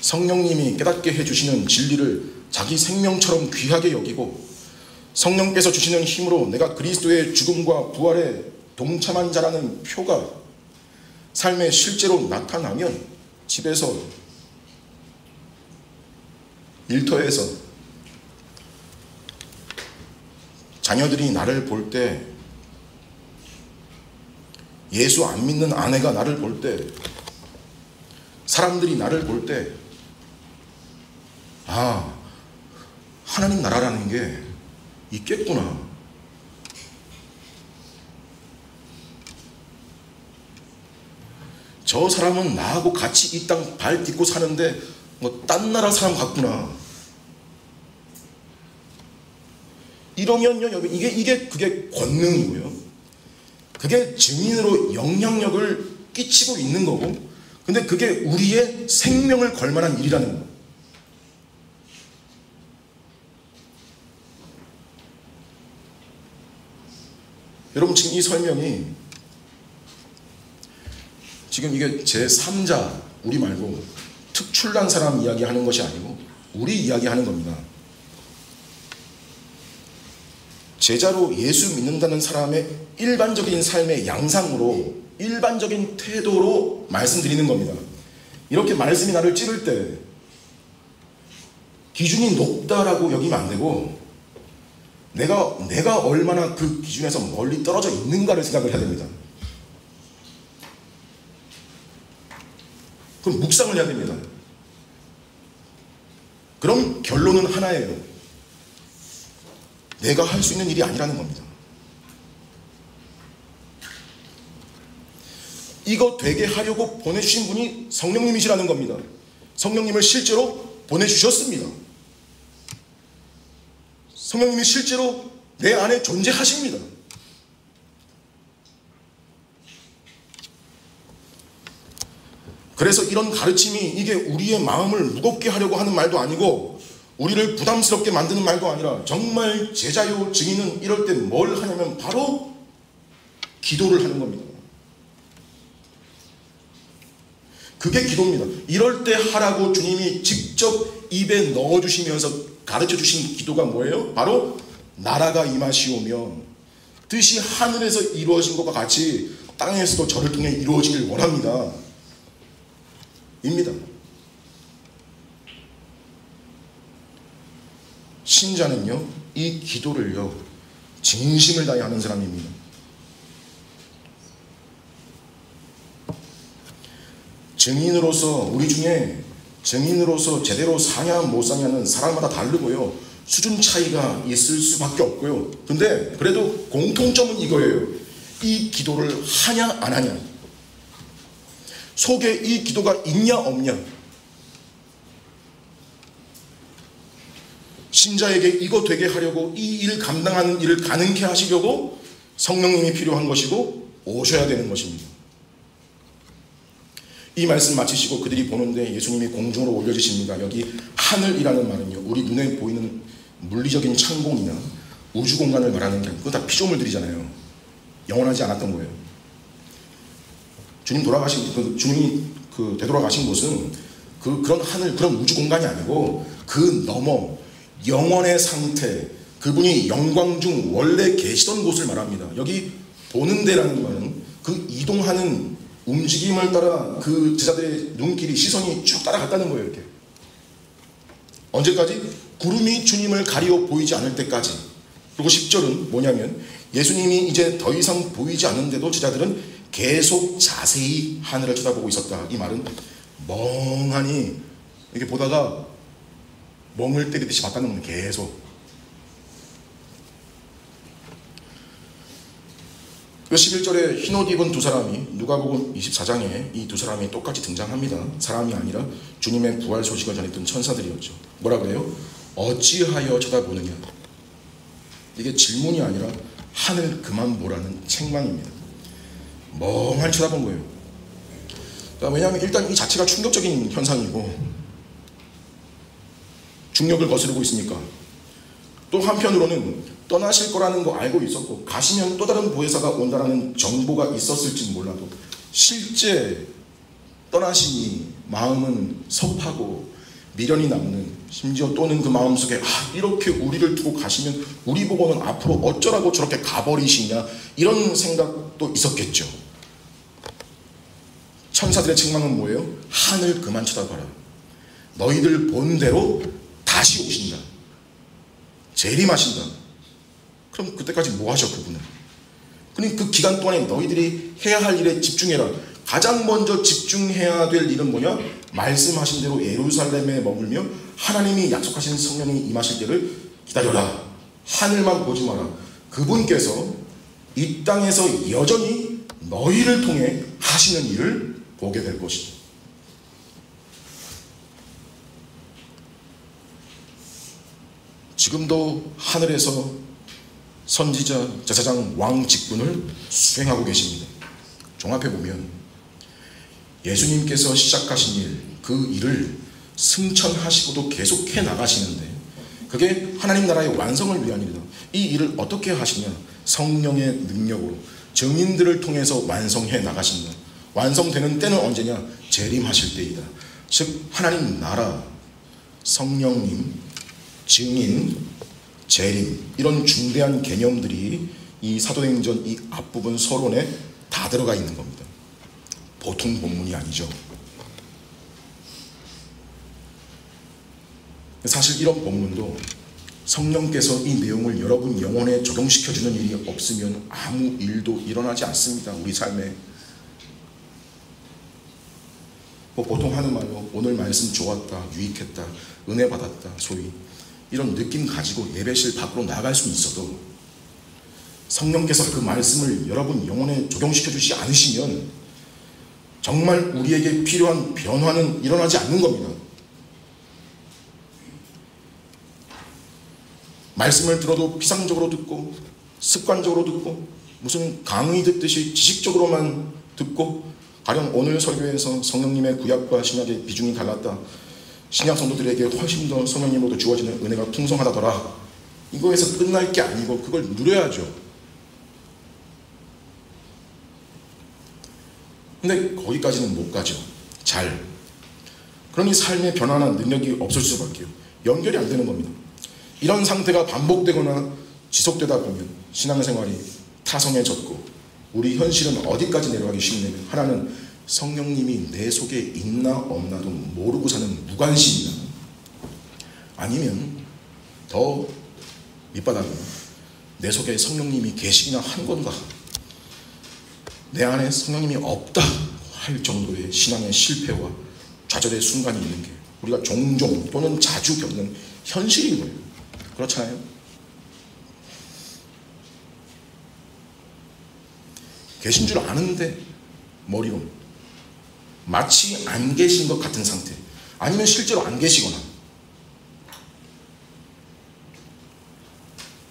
성령님이 깨닫게 해주시는 진리를 자기 생명처럼 귀하게 여기고 성령께서 주시는 힘으로 내가 그리스도의 죽음과 부활에 동참한 자라는 표가 삶에 실제로 나타나면 집에서 일터에서 자녀들이 나를 볼 때, 예수 안 믿는 아내가 나를 볼 때, 사람들이 나를 볼 때, 아, 하나님 나라라는 게 있겠구나. 저 사람은 나하고 같이 이 땅 발 딛고 사는데 뭐 딴 나라 사람 같구나. 이러면요, 여러분, 그게 권능이고요. 그게 증인으로 영향력을 끼치고 있는 거고, 근데 그게 우리의 생명을 걸 만한 일이라는 거예요. 여러분, 지금 이 설명이 지금 이게 제3자, 우리 말고 특출난 사람 이야기하는 것이 아니고 우리 이야기하는 겁니다. 제자로 예수 믿는다는 사람의 일반적인 삶의 양상으로, 일반적인 태도로 말씀드리는 겁니다. 이렇게 말씀이 나를 찌를 때 기준이 높다라고 여기면 안 되고 내가 얼마나 그 기준에서 멀리 떨어져 있는가를 생각을 해야 됩니다. 그럼 묵상을 해야 됩니다. 그럼 결론은 하나예요. 내가 할 수 있는 일이 아니라는 겁니다. 이거 되게 하려고 보내주신 분이 성령님이시라는 겁니다. 성령님을 실제로 보내주셨습니다. 성령님이 실제로 내 안에 존재하십니다. 그래서 이런 가르침이 이게 우리의 마음을 무겁게 하려고 하는 말도 아니고 우리를 부담스럽게 만드는 말도 아니라 정말 제자요 증인은 이럴 때 뭘 하냐면 바로 기도를 하는 겁니다. 그게 기도입니다. 이럴 때 하라고 주님이 직접 입에 넣어주시면서 가르쳐주신 기도가 뭐예요? 바로 나라가 임하시오며 뜻이 하늘에서 이루어진 것과 같이 땅에서도 저를 통해 이루어지길 원합니다. 입니다. 신자는요, 이 기도를요, 진심을 다해 하는 사람입니다. 증인으로서, 우리 중에 증인으로서 제대로 사냐 못 사냐는 사람마다 다르고요, 수준 차이가 있을 수밖에 없고요. 근데 그래도 공통점은 이거예요. 이 기도를 하냐 안 하냐, 속에 이 기도가 있냐 없냐. 신자에게 이거 되게 하려고 이 일 감당하는 일을 가능케 하시려고 성령님이 필요한 것이고 오셔야 되는 것입니다. 이 말씀 마치시고 그들이 보는데 예수님이 공중으로 올려지십니다. 여기 하늘이라는 말은요, 우리 눈에 보이는 물리적인 창공이나 우주 공간을 말하는 게 아니고 그건 다 피조물들이잖아요. 영원하지 않았던 거예요. 주님이 되돌아가신 곳은 그런 하늘, 그런 우주 공간이 아니고 그 너머 영원의 상태, 그분이 영광 중 원래 계시던 곳을 말합니다. 여기 보는 데라는 말은 그 이동하는 움직임을 따라 그 제자들의 눈길이, 시선이 쭉 따라갔다는 거예요. 이렇게 언제까지? 구름이 주님을 가리워 보이지 않을 때까지. 그리고 10절은 뭐냐면 예수님이 이제 더 이상 보이지 않는데도 제자들은 계속 자세히 하늘을 쳐다보고 있었다. 이 말은 멍하니 이렇게 보다가 멍을 때리듯이 봤다는 겁니다. 계속. 11절에 흰 옷 입은 두 사람이, 누가복음 24장에 이 두 사람이 똑같이 등장합니다. 사람이 아니라 주님의 부활 소식을 전했던 천사들이었죠. 뭐라 그래요? 어찌하여 쳐다보느냐. 이게 질문이 아니라 하늘 그만 보라는 책망입니다. 멍하니 쳐다본 거예요. 왜냐하면 일단 이 자체가 충격적인 현상이고 중력을 거스르고 있으니까. 또 한편으로는 떠나실 거라는 거 알고 있었고 가시면 또 다른 보혜사가 온다라는 정보가 있었을지 몰라도 실제 떠나시니 마음은 섭하고 미련이 남는, 심지어 또는 그 마음속에 이렇게 우리를 두고 가시면 우리 보고는 앞으로 어쩌라고 저렇게 가버리시냐, 이런 생각도 있었겠죠. 천사들의 책망은 뭐예요? 하늘 그만 쳐다봐라. 너희들 본 대로 다시 오신다. 재림하신다. 그럼 그때까지 뭐 하셔 그분은? 그러니까 그 기간 동안에 너희들이 해야 할 일에 집중해라. 가장 먼저 집중해야 될 일은 뭐냐? 말씀하신 대로 예루살렘에 머물며 하나님이 약속하신 성령이 임하실 때를 기다려라. 하늘만 보지 마라. 그분께서 이 땅에서 여전히 너희를 통해 하시는 일을 보게 될 것이다. 지금도 하늘에서 선지자, 제사장, 왕 직분을 수행하고 계십니다. 종합해보면 예수님께서 시작하신 일, 그 일을 승천하시고도 계속해 나가시는데 그게 하나님 나라의 완성을 위한 일이다. 이 일을 어떻게 하시냐? 성령의 능력으로 증인들을 통해서 완성해 나가신다. 완성되는 때는 언제냐? 재림하실 때이다. 즉 하나님 나라, 성령님, 증인, 재림, 이런 중대한 개념들이 이 사도행전 이 앞부분 서론에 다 들어가 있는 겁니다. 보통 본문이 아니죠. 사실 이런 본문도 성령께서 이 내용을 여러분 영혼에 적용시켜주는 일이 없으면 아무 일도 일어나지 않습니다. 우리 삶에. 보통 하는 말로 오늘 말씀 좋았다, 유익했다, 은혜 받았다, 소위 이런 느낌 가지고 예배실 밖으로 나갈 수는 있어도 성령께서 그 말씀을 여러분 영혼에 적용시켜 주지 않으시면 정말 우리에게 필요한 변화는 일어나지 않는 겁니다. 말씀을 들어도 피상적으로 듣고 습관적으로 듣고 무슨 강의 듣듯이 지식적으로만 듣고, 가령 오늘 설교에서 성령님의 구약과 신약의 비중이 달랐다, 신약 성도들에게 훨씬 더 성령님으로부터 주어지는 은혜가 풍성하다더라, 이거에서 끝날 게 아니고 그걸 누려야죠. 근데 거기까지는 못 가죠. 그러니 삶의 변화나 능력이 없을 수밖에요. 연결이 안 되는 겁니다. 이런 상태가 반복되거나 지속되다 보면 신앙생활이 타성해졌고, 우리 현실은 어디까지 내려가기 쉽냐면, 하나는 성령님이 내 속에 있나 없나도 모르고 사는 무관심이다. 아니면 더 밑바닥은 내 속에 성령님이 계시기나 한 건가, 내 안에 성령님이 없다 할 정도의 신앙의 실패와 좌절의 순간이 있는 게 우리가 종종 또는 자주 겪는 현실인 거예요. 그렇잖아요. 계신 줄 아는데 머리로 마치 안 계신 것 같은 상태, 아니면 실제로 안 계시거나,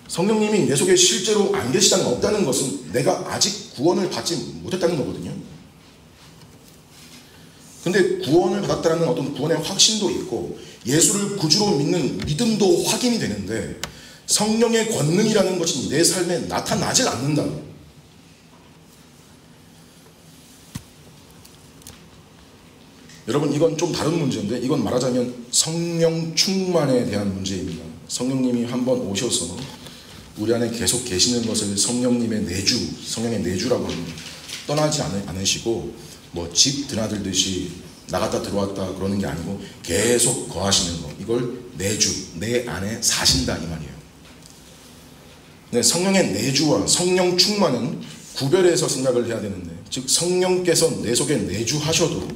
성령님이 내 속에 실제로 안 계시다는 없다는 것은 내가 아직 구원을 받지 못했다는 거거든요. 근데 구원을 받았다는 어떤 구원의 확신도 있고 예수를 구주로 믿는 믿음도 확인이 되는데, 성령의 권능이라는 것이 내 삶에 나타나질 않는다. 여러분, 이건 좀 다른 문제인데, 이건 말하자면 성령 충만에 대한 문제입니다. 성령님이 한번 오셔서 우리 안에 계속 계시는 것을 성령님의 내주, 성령의 내주라고 합니다. 떠나지 않으시고 뭐 집 드나들듯이 나갔다 들어왔다 그러는 게 아니고 계속 거하시는 것, 이걸 내주, 내 안에 사신다 이 말이에요. 네, 성령의 내주와 성령 충만은 구별해서 생각을 해야 되는데, 즉 성령께서 내 속에 내주하셔도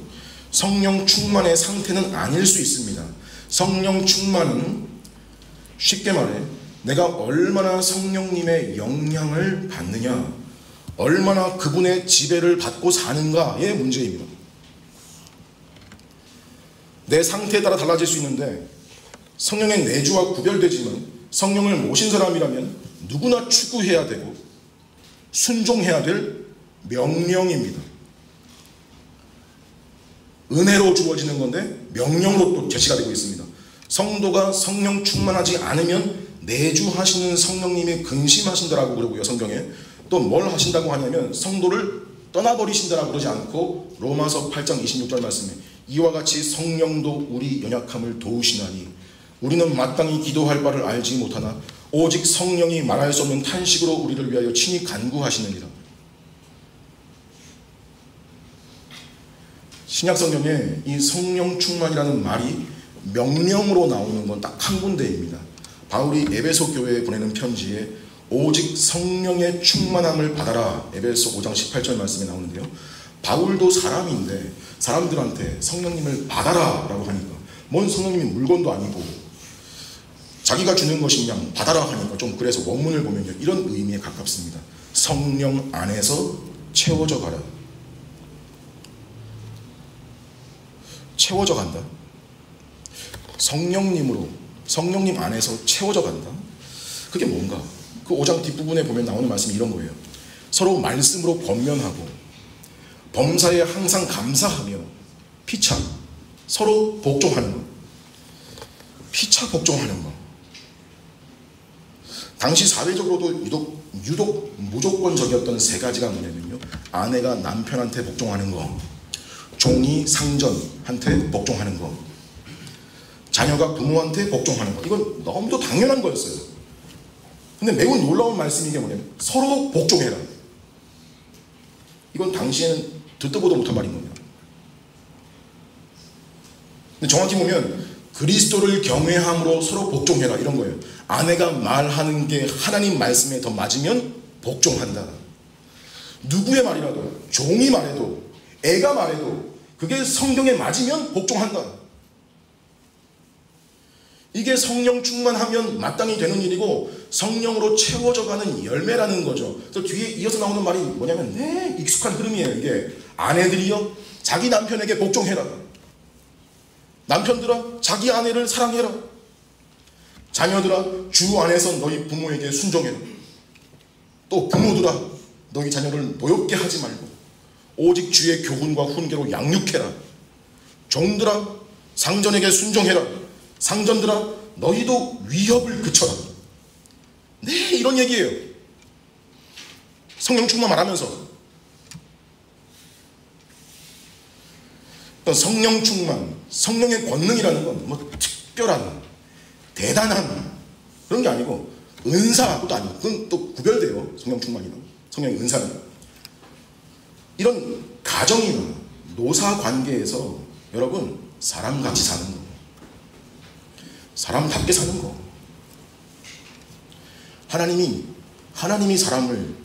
성령 충만의 상태는 아닐 수 있습니다. 성령 충만은 쉽게 말해 내가 얼마나 성령님의 영향을 받느냐, 얼마나 그분의 지배를 받고 사는가의 문제입니다. 내 상태에 따라 달라질 수 있는데, 성령의 내주와 구별되지만 성령을 모신 사람이라면 누구나 추구해야 되고 순종해야 될 명령입니다. 은혜로 주어지는 건데 명령으로 또 제시가 되고 있습니다. 성도가 성령 충만하지 않으면 내주하시는 성령님이 근심하신다라고 그러고요. 성경에 또 뭘 하신다고 하냐면 성도를 떠나버리신다라고 그러지 않고, 로마서 8장 26절 말씀에 이와 같이 성령도 우리 연약함을 도우시나니 우리는 마땅히 기도할 바를 알지 못하나 오직 성령이 말할 수 없는 탄식으로 우리를 위하여 친히 간구하시느니라. 신약 성경에 이 성령 충만이라는 말이 명령으로 나오는 건 딱 한 군데입니다. 바울이 에베소 교회에 보내는 편지에 오직 성령의 충만함을 받아라, 에베소 5장 18절 말씀에 나오는데요. 바울도 사람인데 사람들한테 성령님을 받아라 라고 하니까, 뭔 성령님이 물건도 아니고 자기가 주는 것이 그냥 받아라 하니까 좀, 그래서 원문을 보면 이런 의미에 가깝습니다. 성령 안에서 채워져 가라. 채워져 간다. 성령님으로, 성령님 안에서 채워져 간다. 그게 뭔가? 그 5장 뒷부분에 보면 나오는 말씀이 이런 거예요. 서로 말씀으로 권면하고 범사에 항상 감사하며 피차 서로 복종하는 것. 피차 복종하는 것. 당시 사회적으로도 유독 무조건적이었던 세 가지가 뭐냐면요, 아내가 남편한테 복종하는 거, 종이 상전한테 복종하는 거, 자녀가 부모한테 복종하는 거. 이건 너무도 당연한 거였어요. 근데 매우 놀라운 말씀이 이게 뭐냐면 서로 복종해라. 이건 당시에는 듣도 보도 못한 말인 겁니다. 근데 정확히 보면 그리스도를 경외함으로 서로 복종해라 이런 거예요. 아내가 말하는 게 하나님 말씀에 더 맞으면 복종한다. 누구의 말이라도, 종이 말해도, 애가 말해도 그게 성경에 맞으면 복종한다. 이게 성령 충만하면 마땅히 되는 일이고 성령으로 채워져가는 열매라는 거죠. 그래서 뒤에 이어서 나오는 말이 뭐냐면 익숙한 흐름이에요. 이게 아내들이여 자기 남편에게 복종해라. 남편들아 자기 아내를 사랑해라. 자녀들아 주 안에서 너희 부모에게 순종해라. 또 부모들아 너희 자녀를 노엽게 하지 말고 오직 주의 교훈과 훈계로 양육해라. 종들아 상전에게 순종해라. 상전들아 너희도 위협을 그쳐라. 네, 이런 얘기예요. 성령 충만 말하면서 성령 충만, 성령의 권능이라는 건 뭐 특별한, 대단한 그런 게 아니고 은사도 아니고, 그건 또 구별돼요. 성령 충만이랑 성령의 은사는. 이런 가정이나 노사 관계에서 여러분 사람같이 사는 거, 사람답게 사는 거. 하나님이 사람을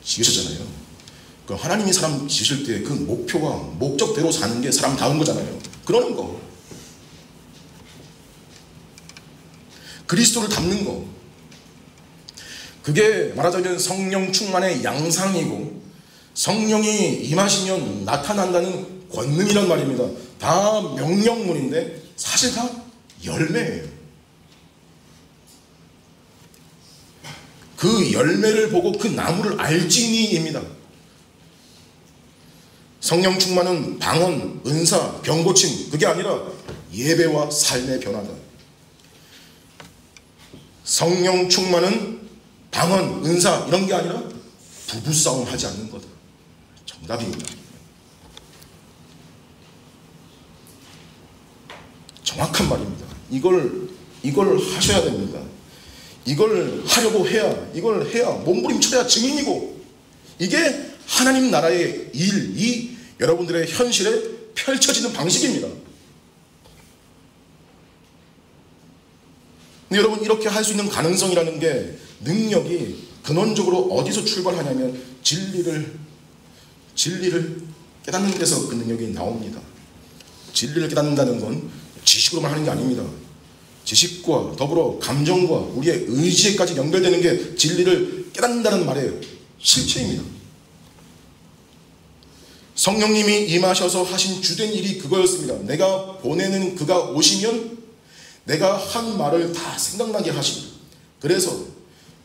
지으셨잖아요. 그 하나님이 사람 지으실 때 그 목표와 목적대로 사는 게 사람다운 거잖아요. 그러는 거, 그리스도를 닮는 거, 그게 말하자면 성령 충만의 양상이고 성령이 임하시면 나타난다는 권능이란 말입니다. 다 명령문인데 사실 다 열매예요. 그 열매를 보고 그 나무를 알지니입니다. 성령 충만은 방언, 은사, 병고침, 그게 아니라 예배와 삶의 변화다. 성령 충만은 방언, 은사 이런 게 아니라 부부싸움 하지 않는 거다. 정답입니다. 정확한 말입니다. 이걸 하셔야 됩니다. 이걸 하려고 해야, 이걸 해야 몸부림쳐야 증인이고, 이게 하나님 나라의 일이 여러분들의 현실에 펼쳐지는 방식입니다. 근데 여러분, 이렇게 할 수 있는 가능성이라는 게, 능력이 근원적으로 어디서 출발하냐면 진리를 깨닫는 데서 그 능력이 나옵니다. 진리를 깨닫는다는 건 지식으로만 하는 게 아닙니다. 지식과 더불어 감정과 우리의 의지에까지 연결되는 게 진리를 깨닫는다는 말의 실체입니다. 성령님이 임하셔서 하신 주된 일이 그거였습니다. 내가 보내는 그가 오시면 내가 한 말을 다 생각나게 하시고, 그래서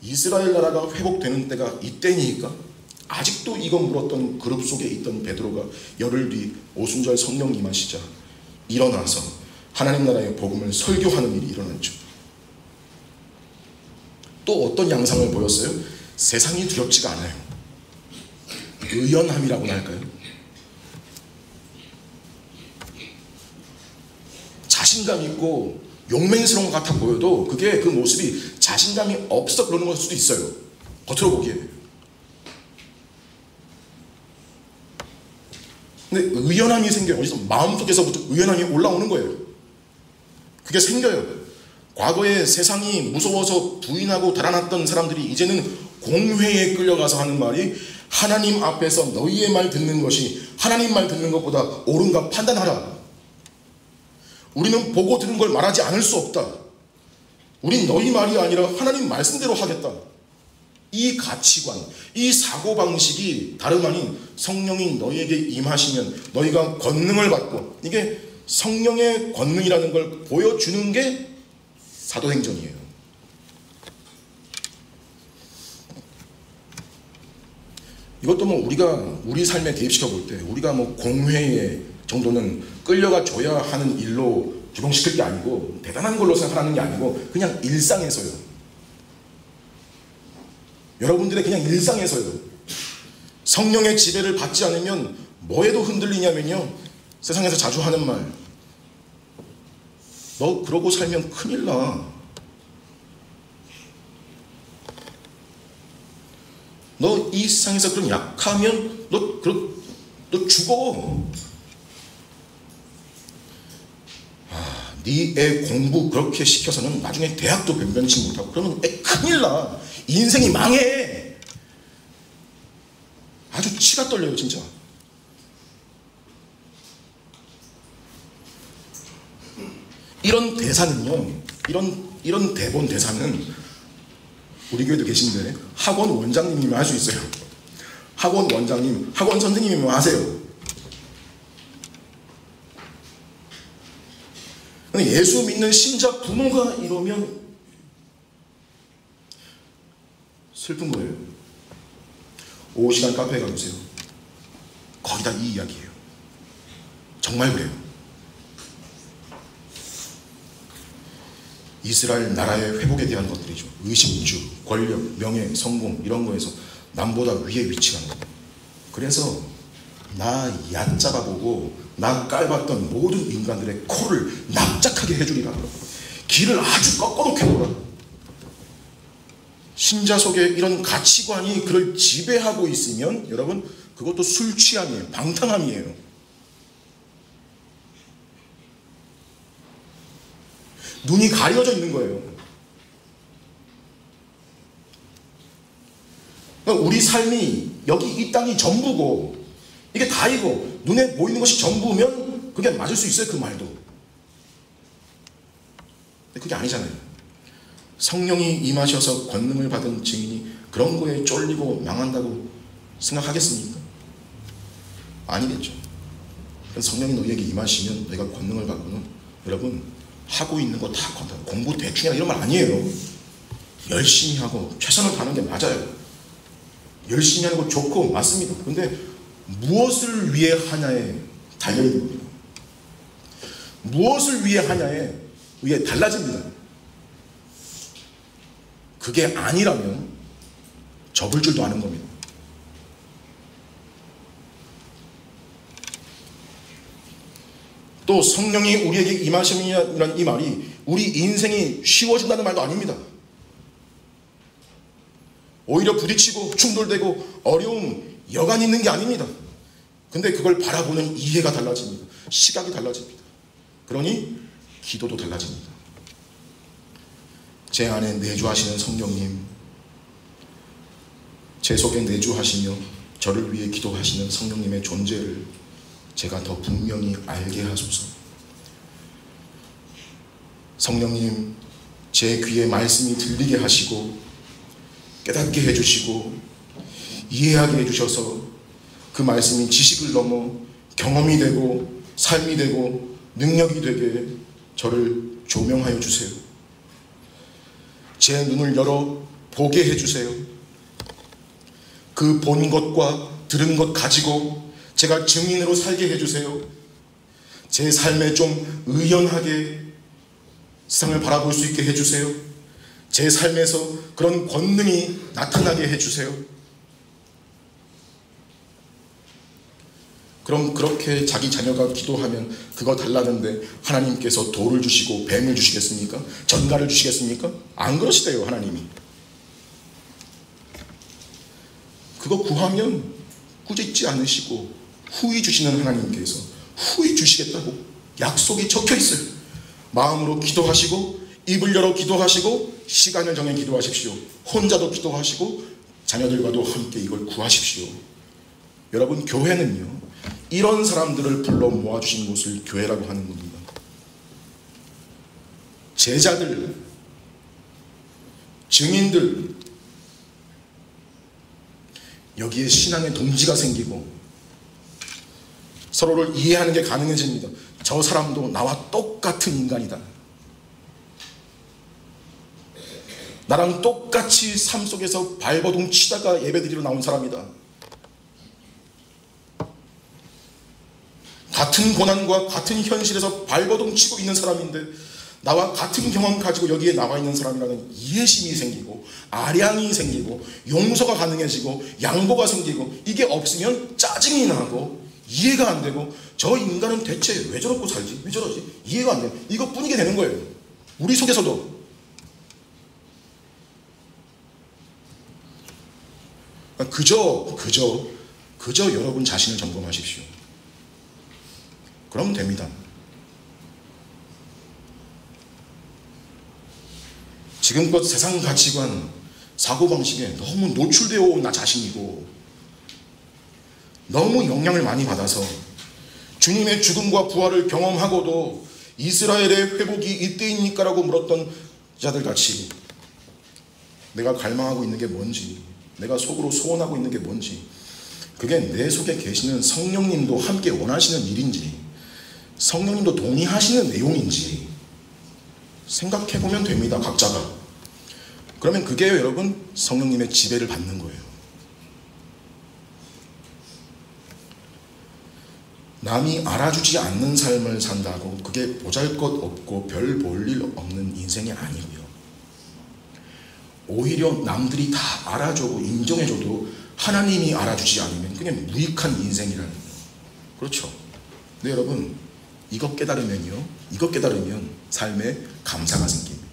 이스라엘 나라가 회복되는 때가 이때니까 아직도 이거 물었던 그룹 속에 있던 베드로가 열흘 뒤 오순절 성령 임하시자 일어나서 하나님 나라의 복음을 설교하는 일이 일어났죠. 또 어떤 양상을 보였어요? 세상이 두렵지가 않아요. 의연함이라고나 할까요? 자신감 있고 용맹스러운 것 같아 보여도 그게, 그 모습이 자신감이 없어 그러는 걸 수도 있어요. 겉으로 보기에. 근데 의연함이 생겨요. 어디서 마음속에서부터 의연함이 올라오는 거예요. 그게 생겨요. 과거에 세상이 무서워서 부인하고 달아났던 사람들이 이제는 공회에 끌려가서 하는 말이, 하나님 앞에서 너희의 말 듣는 것이 하나님 말 듣는 것보다 옳은가 판단하라. 우리는 보고 들은 걸 말하지 않을 수 없다. 우린 너희 말이 아니라 하나님 말씀대로 하겠다. 이 가치관, 이 사고방식이 다름 아닌 성령이 너희에게 임하시면 너희가 권능을 받고, 이게 성령의 권능이라는 걸 보여주는 게 사도행전이에요. 이것도 뭐 우리가 우리 삶에 대입시켜 볼 때, 우리가 뭐 공회에 정도는 끌려가 줘야 하는 일로 적용시킬 게 아니고, 대단한 걸로 생각하는 게 아니고, 그냥 일상에서요. 여러분들의 그냥 일상에서요. 성령의 지배를 받지 않으면 뭐에도 흔들리냐면요, 세상에서 자주 하는 말, 너 그러고 살면 큰일 나. 너 이 세상에서 그럼 약하면 너 죽어. 네 애 공부 그렇게 시켜서는 나중에 대학도 변변치 못하고 그러면 애 큰일 나. 인생이 망해. 아주 치가 떨려요, 진짜. 이런 대사는요, 이런 대본 대사는 우리 교회도 계신데 학원 원장님이면 할 수 있어요. 학원 원장님, 학원 선생님이면 하세요. 근데 예수 믿는 신자 부모가 이러면 슬픈 거예요. 오후 시간 카페에 가보세요. 거의 다 이 이야기예요. 정말 그래요. 이스라엘 나라의 회복에 대한 것들이죠. 의식주, 권력, 명예, 성공 이런 거에서 남보다 위에 위치하는 거예요. 그래서 나 얕잡아 보고 나 깔봤던 모든 인간들의 코를 납작하게 해주리라. 길을 아주 꺾어놓게 해보라. 신자 속에 이런 가치관이 그를 지배하고 있으면 여러분 그것도 술 취함이에요. 방탕함이에요. 눈이 가려져 있는 거예요. 그러니까 우리 삶이 여기 이 땅이 전부고 이게 다이고 눈에 보이는 것이 전부면 그게 맞을 수 있어요. 그 말도. 근데 그게 아니잖아요. 성령이 임하셔서 권능을 받은 증인이 그런 거에 쫄리고 망한다고 생각하겠습니까? 아니겠죠. 성령이 너희에게 임하시면 너희가 권능을 받고는 여러분 하고 있는 거 다 건다. 공부 대충이나 이런 말 아니에요. 열심히 하고 최선을 다하는 게 맞아요. 열심히 하는 거 좋고 맞습니다. 근데 무엇을 위해 하냐에 달려있는 겁니다. 무엇을 위해 하냐에 의해 달라집니다. 그게 아니라면 접을 줄도 아는 겁니다. 또 성령이 우리에게 임하심이라는 이 말이 우리 인생이 쉬워진다는 말도 아닙니다. 오히려 부딪히고 충돌되고 어려움 여간 있는 게 아닙니다. 근데 그걸 바라보는 이해가 달라집니다. 시각이 달라집니다. 그러니 기도도 달라집니다. 제 안에 내주하시는 성령님, 제 속에 내주하시며 저를 위해 기도하시는 성령님의 존재를 제가 더 분명히 알게 하소서. 성령님, 제 귀에 말씀이 들리게 하시고 깨닫게 해주시고 이해하게 해주셔서 그 말씀이 지식을 넘어 경험이 되고 삶이 되고 능력이 되게 저를 조명하여 주세요. 제 눈을 열어 보게 해주세요. 그 본 것과 들은 것 가지고 제가 증인으로 살게 해주세요. 제 삶에 좀 의연하게 세상을 바라볼 수 있게 해주세요. 제 삶에서 그런 권능이 나타나게 해주세요. 그럼 그렇게 자기 자녀가 기도하면 그거 달라는데 하나님께서 돌을 주시고 뱀을 주시겠습니까? 전갈을 주시겠습니까? 안 그러시대요. 하나님이. 그거 구하면 꾸짖지 않으시고 후히 주시는 하나님께서 후히 주시겠다고 약속이 적혀 있어요. 마음으로 기도하시고 입을 열어 기도하시고 시간을 정해 기도하십시오. 혼자도 기도하시고 자녀들과도 함께 이걸 구하십시오. 여러분, 교회는요 이런 사람들을 불러 모아주신 곳을 교회라고 하는 겁니다. 제자들, 증인들, 여기에 신앙의 동지가 생기고 서로를 이해하는 게 가능해집니다. 저 사람도 나와 똑같은 인간이다. 나랑 똑같이 삶 속에서 발버둥 치다가 예배드리러 나온 사람이다. 같은 고난과 같은 현실에서 발버둥 치고 있는 사람인데 나와 같은 경험 가지고 여기에 나와 있는 사람이라는 이해심이 생기고 아량이 생기고 용서가 가능해지고 양보가 생기고 이게 없으면 짜증이 나고 이해가 안 되고 저 인간은 대체 왜 저렇고 살지? 왜 저러지? 이해가 안 돼. 이것뿐이게 되는 거예요. 우리 속에서도. 그저 여러분 자신을 점검하십시오. 그러면 됩니다. 지금껏 세상 가치관, 사고방식에 너무 노출되어 온 나 자신이고 너무 영향을 많이 받아서 주님의 죽음과 부활을 경험하고도 이스라엘의 회복이 이때입니까? 라고 물었던 자들같이 내가 갈망하고 있는 게 뭔지, 내가 속으로 소원하고 있는 게 뭔지, 그게 내 속에 계시는 성령님도 함께 원하시는 일인지, 성령님도 동의하시는 내용인지 생각해보면 됩니다. 각자가. 그러면 그게 여러분 성령님의 지배를 받는 거예요. 남이 알아주지 않는 삶을 산다고 그게 보잘것없고 별 볼 일 없는 인생이 아니고요. 오히려 남들이 다 알아주고 인정해줘도 하나님이 알아주지 않으면 그냥 무익한 인생이라는 거예요. 그렇죠? 근데 여러분 이것 깨달으면 삶에 감사가 생깁니다.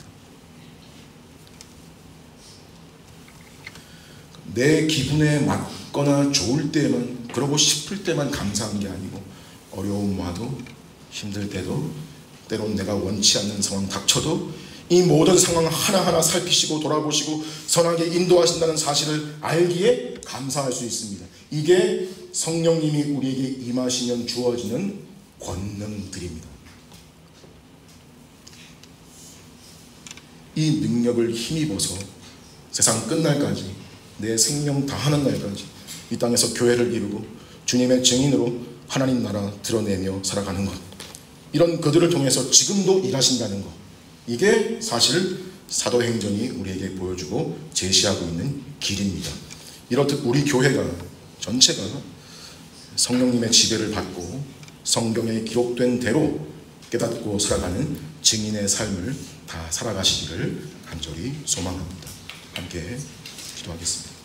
내 기분에 맞거나 좋을 때만, 그러고 싶을 때만 감사한 게 아니고 어려움 와도 힘들 때도 때론 내가 원치 않는 상황 닥쳐도 이 모든 상황 하나하나 살피시고 돌아보시고 선하게 인도하신다는 사실을 알기에 감사할 수 있습니다. 이게 성령님이 우리에게 임하시면 주어지는 권능들입니다. 이 능력을 힘입어서 세상 끝날까지 내 생명 다하는 날까지 이 땅에서 교회를 이루고 주님의 증인으로 하나님 나라 드러내며 살아가는 것, 이런 그들을 통해서 지금도 일하신다는 것, 이게 사실 사도행전이 우리에게 보여주고 제시하고 있는 길입니다. 이렇듯 우리 교회가 전체가 성령님의 지배를 받고 성경에 기록된 대로 깨닫고 살아가는 증인의 삶을 다 살아가시기를 간절히 소망합니다. 함께 기도하겠습니다.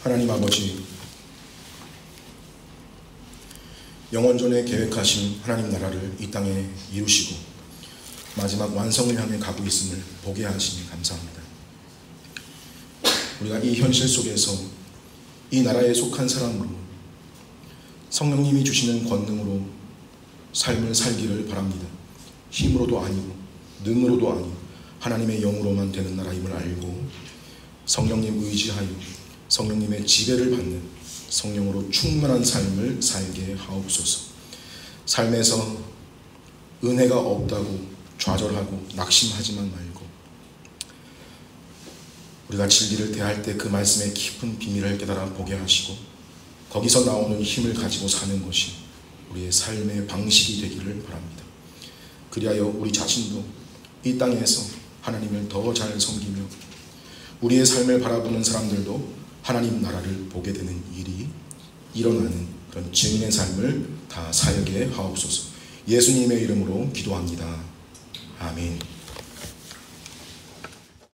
하나님 아버지, 영원전에 계획하신 하나님 나라를 이 땅에 이루시고 마지막 완성을 향해 가고 있음을 보게 하시니 감사합니다. 우리가 이 현실 속에서 이 나라에 속한 사람으로 성령님이 주시는 권능으로 삶을 살기를 바랍니다. 힘으로도 아니고 능으로도 아니고 하나님의 영으로만 되는 나라임을 알고 성령님 의지하여 성령님의 지배를 받는 성령으로 충만한 삶을 살게 하옵소서. 삶에서 은혜가 없다고 좌절하고 낙심하지만 말고 우리가 진리를 대할 때 그 말씀의 깊은 비밀을 깨달아 보게 하시고 거기서 나오는 힘을 가지고 사는 것이 우리의 삶의 방식이 되기를 바랍니다. 그리하여 우리 자신도 이 땅에서 하나님을 더 잘 섬기며 우리의 삶을 바라보는 사람들도 하나님 나라를 보게 되는 일이 일어나는 그런 증인의 삶을 다 살게 하옵소서. 예수님의 이름으로 기도합니다. 아멘.